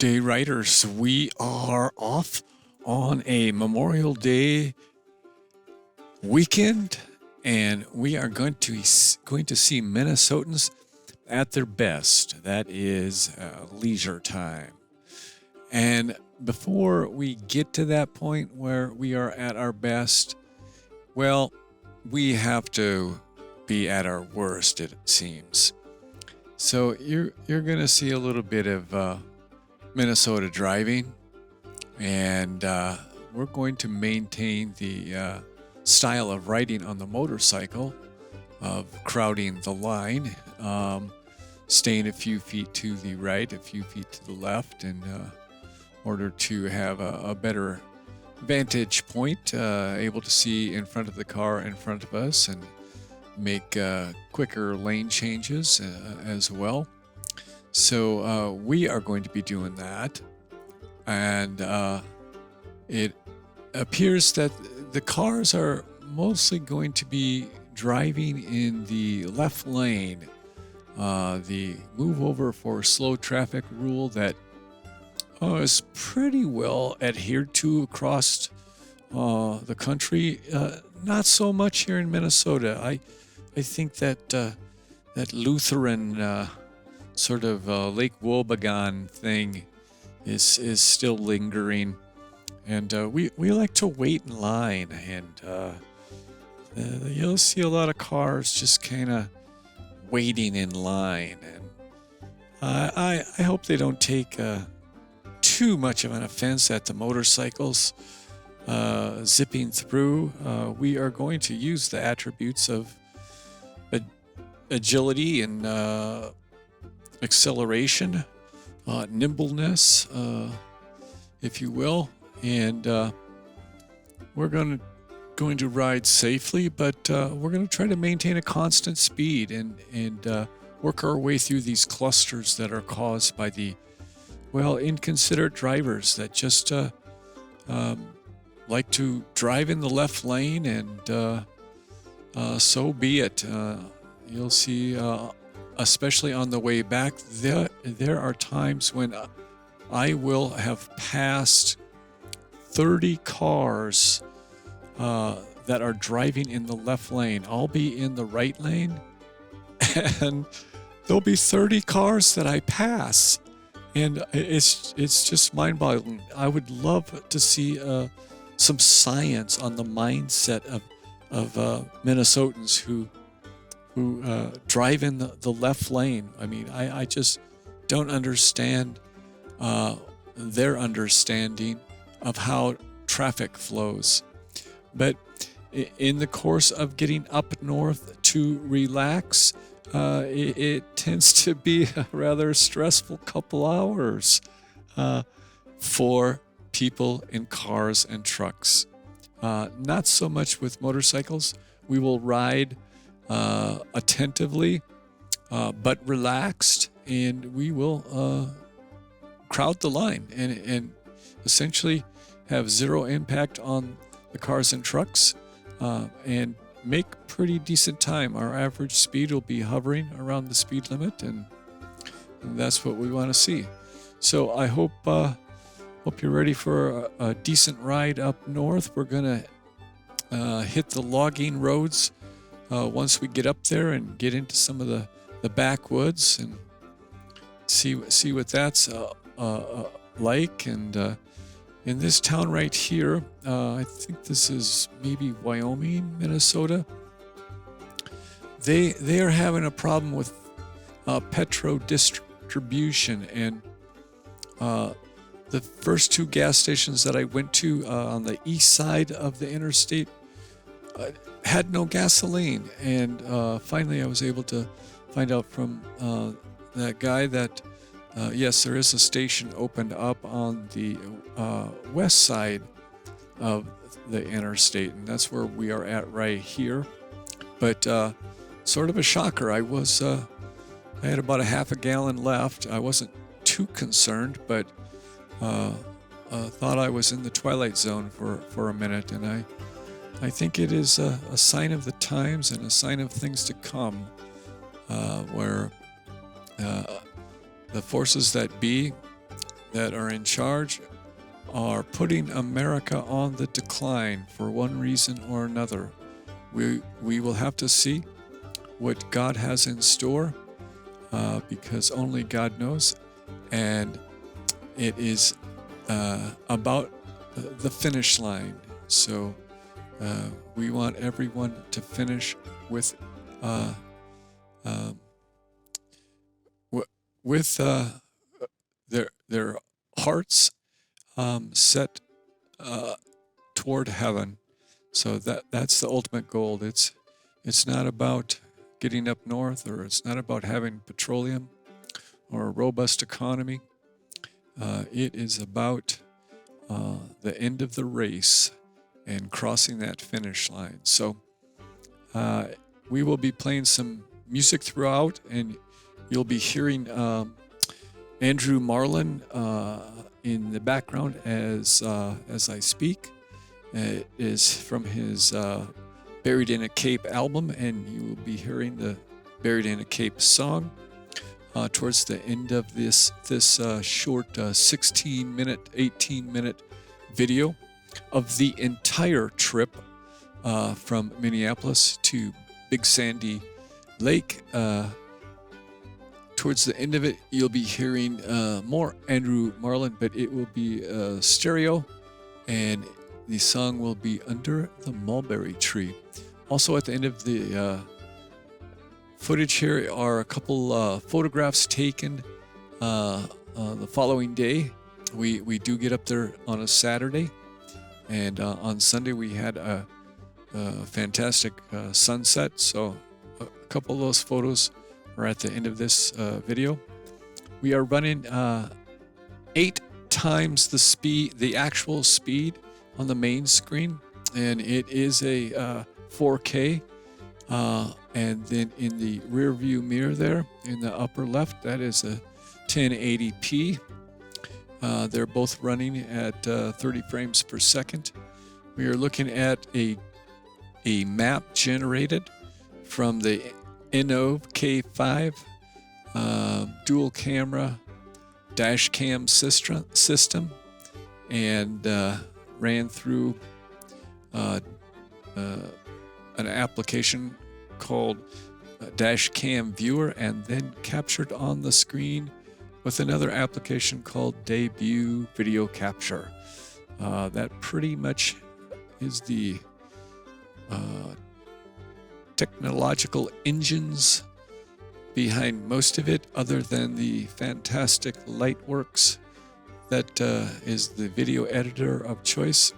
Day Riders. We are off on a Memorial Day weekend, and we are going to see Minnesotans at their best. That is leisure time. And before we get to that point where we are at our best, well, we have to be at our worst, it seems. So you're going to see a little bit of Minnesota driving, and we're going to maintain the style of riding on the motorcycle, of crowding the line, staying a few feet to the right, a few feet to the left, in order to have a better vantage point, able to see in front of the car in front of us and make quicker lane changes as well. So we are going to be doing that, and it appears that the cars are mostly going to be driving in the left lane, the move over for slow traffic rule that is pretty well adhered to across the country. Not so much here in Minnesota. I think that that Lutheran sort of Lake Wobegon thing is still lingering, and we like to wait in line, and you'll see a lot of cars just kind of waiting in line, and I hope they don't take too much of an offense at the motorcycles zipping through. We are going to use the attributes of agility and acceleration, nimbleness, if you will, and we're going to ride safely, but we're going to try to maintain a constant speed and work our way through these clusters that are caused by the inconsiderate drivers that just like to drive in the left lane, and so be it. You'll see, especially on the way back, there are times when I will have passed 30 cars that are driving in the left lane. I'll be in the right lane, and there'll be 30 cars that I pass. And it's just mind-boggling. I would love to see some science on the mindset of Minnesotans who drive in the left lane. I mean, I just don't understand their understanding of how traffic flows. But in the course of getting up north to relax, it tends to be a rather stressful couple hours for people in cars and trucks. Not so much with motorcycles. We will ride attentively, but relaxed, and we will crowd the line and essentially have zero impact on the cars and trucks, and make pretty decent time. Our average speed will be hovering around the speed limit, and that's what we want to see. So I hope you're ready for a decent ride up north. We're gonna hit the logging roads once we get up there and get into some of the backwoods and see what that's like. And in this town right here, I think this is maybe Wyoming, Minnesota. They are having a problem with petro distribution, and the first two gas stations that I went to on the east side of the interstate had no gasoline, and finally I was able to find out from that guy that yes, there is a station opened up on the west side of the interstate, and that's where we are at right here. But sort of a shocker. I had about a half a gallon left. I wasn't too concerned, but thought I was in the twilight zone for a minute, and I think it is a sign of the times and a sign of things to come, where the forces that be that are in charge are putting America on the decline for one reason or another. We will have to see what God has in store, because only God knows, and it is about the finish line. So we want everyone to finish with their hearts set toward heaven. So that's the ultimate goal. It's not about getting up north, or it's not about having petroleum or a robust economy. It is about the end of the race and crossing that finish line. So we will be playing some music throughout, and you'll be hearing Andrew Marlin in the background as I speak. It is from his Buried in a Cape album, and you will be hearing the Buried in a Cape song towards the end of this short 16-minute, 18-minute video of the entire trip from Minneapolis to Big Sandy Lake. Towards the end of it, you'll be hearing more Andrew Marlin, but it will be stereo, and the song will be Under the Mulberry Tree. Also, at the end of the footage here are a couple photographs taken the following day. We do get up there on a Saturday, and on Sunday we had a fantastic sunset. So a couple of those photos are at the end of this video. We are running 8 times the actual speed on the main screen, and it is a 4K. And then in the rear view mirror there in the upper left, that is a 1080p. They're both running at 30 frames per second. We are looking at a map generated from the Innov K5 dual camera dash cam system, and ran through an application called Dash Cam Viewer, and then captured on the screen with another application called Debut Video Capture. That pretty much is the technological engines behind most of it, other than the fantastic Lightworks that is the video editor of choice.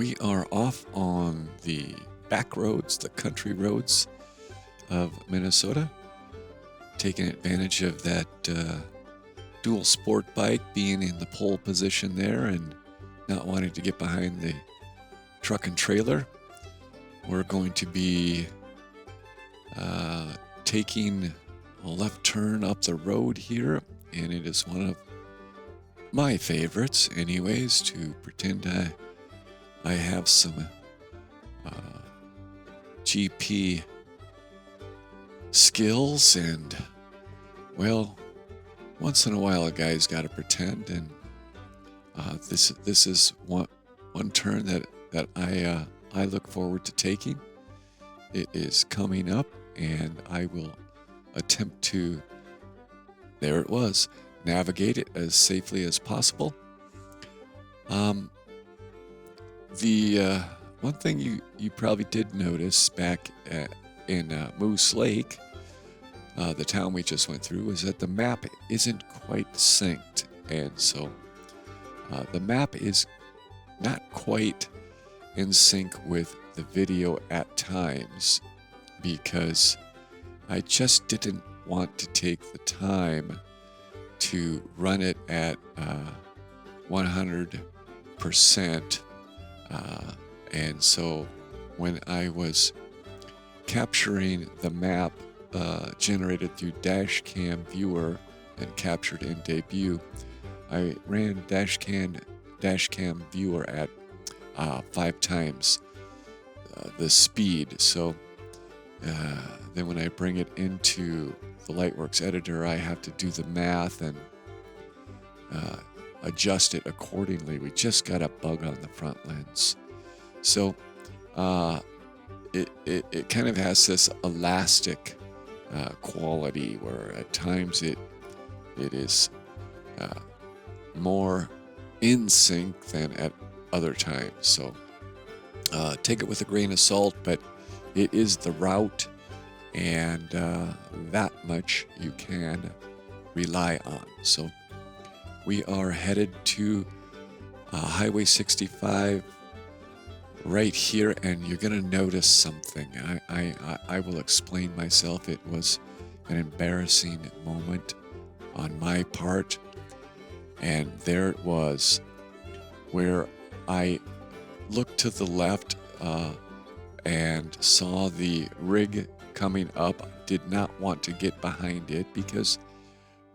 we are off on the back roads, the country roads of Minnesota, taking advantage of that dual sport bike being in the pole position there and not wanting to get behind the truck and trailer. We're going to be taking a left turn up the road here, and it is one of my favorites anyways, to pretend I have some GP skills, and well, once in a while a guy's got to pretend, and this is one turn that I look forward to taking. It is coming up, and I will attempt to, there it was, navigate it as safely as possible. The one thing you probably did notice back in Moose Lake, the town we just went through, is that the map isn't quite synced, and so the map is not quite in sync with the video at times, because I just didn't want to take the time to run it at 100%. And so when I was capturing the map generated through Dashcam Viewer and captured in Debut, I ran Dashcam Viewer at 5 times the speed. So then when I bring it into the Lightworks editor, I have to do the math and adjust it accordingly. We just got a bug on the front lens. So it kind of has this elastic quality where at times it is more in sync than at other times. So take it with a grain of salt, but it is the route, and that much you can rely on. So we are headed to Highway 65 right here, and you're going to notice something. I will explain myself. It was an embarrassing moment on my part, and there it was, where I looked to the left and saw the rig coming up. Did not want to get behind it, because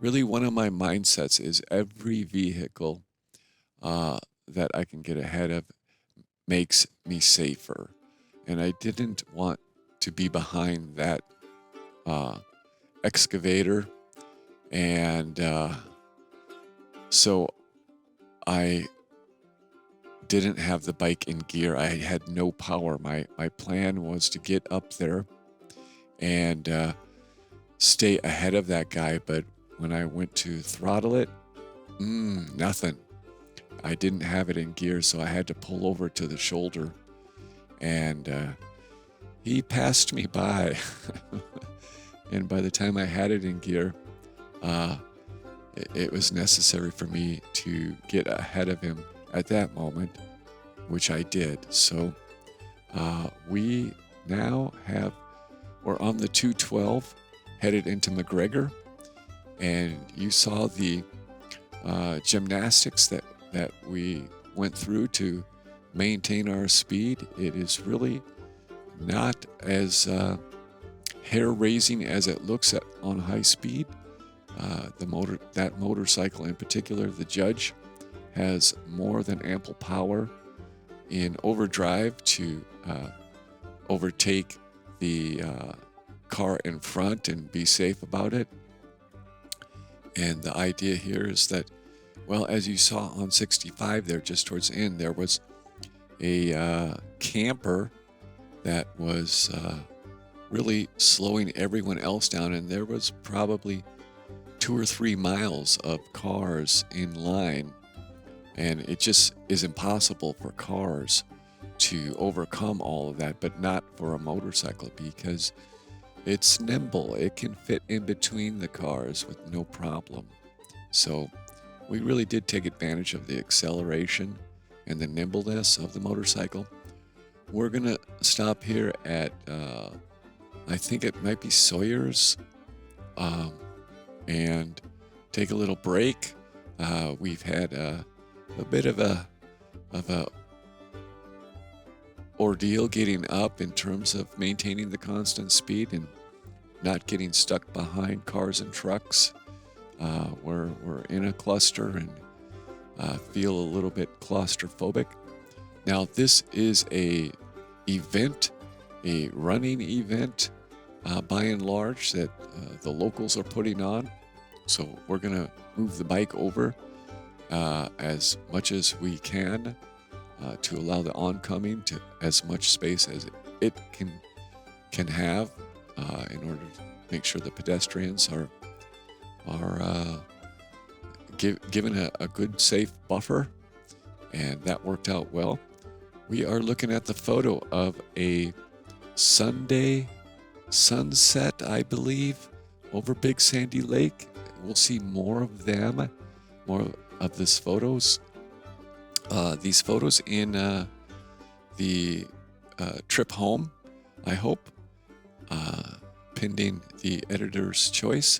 really one of my mindsets is every vehicle that I can get ahead of makes me safer, and I didn't want to be behind that excavator, and so I didn't have the bike in gear. I had no power. My plan was to get up there and stay ahead of that guy, but when I went to throttle it, nothing. I didn't have it in gear, so I had to pull over to the shoulder, and he passed me by. And by the time I had it in gear, it was necessary for me to get ahead of him at that moment, which I did. So we now we're on the 212 headed into McGregor, and you saw the gymnastics that we went through to maintain our speed. It is really not as hair-raising as it looks on high speed. That motorcycle in particular, the Judge, has more than ample power in overdrive to overtake the car in front and be safe about it. And the idea here is that, well, as you saw on 65 there, just towards the end, there was a camper that was really slowing everyone else down, and there was probably 2 or 3 miles of cars in line, and it just is impossible for cars to overcome all of that, but not for a motorcycle, because it's nimble. It can fit in between the cars with no problem. So we really did take advantage of the acceleration and the nimbleness of the motorcycle. We're going to stop here at, I think it might be Sawyer's, and take a little break. We've had a bit of a ordeal getting up in terms of maintaining the constant speed and not getting stuck behind cars and trucks. We're in a cluster and feel a little bit claustrophobic. Now, this is a running event, by and large, that the locals are putting on. So we're going to move the bike over as much as we can to allow the oncoming to as much space as it can have in order to make sure the pedestrians are given a good, safe buffer, and that worked out well. We are looking at the photo of a Sunday sunset, I believe, over Big Sandy Lake. We'll see more of them, more of these photos in the trip home, I hope, pending the editor's choice.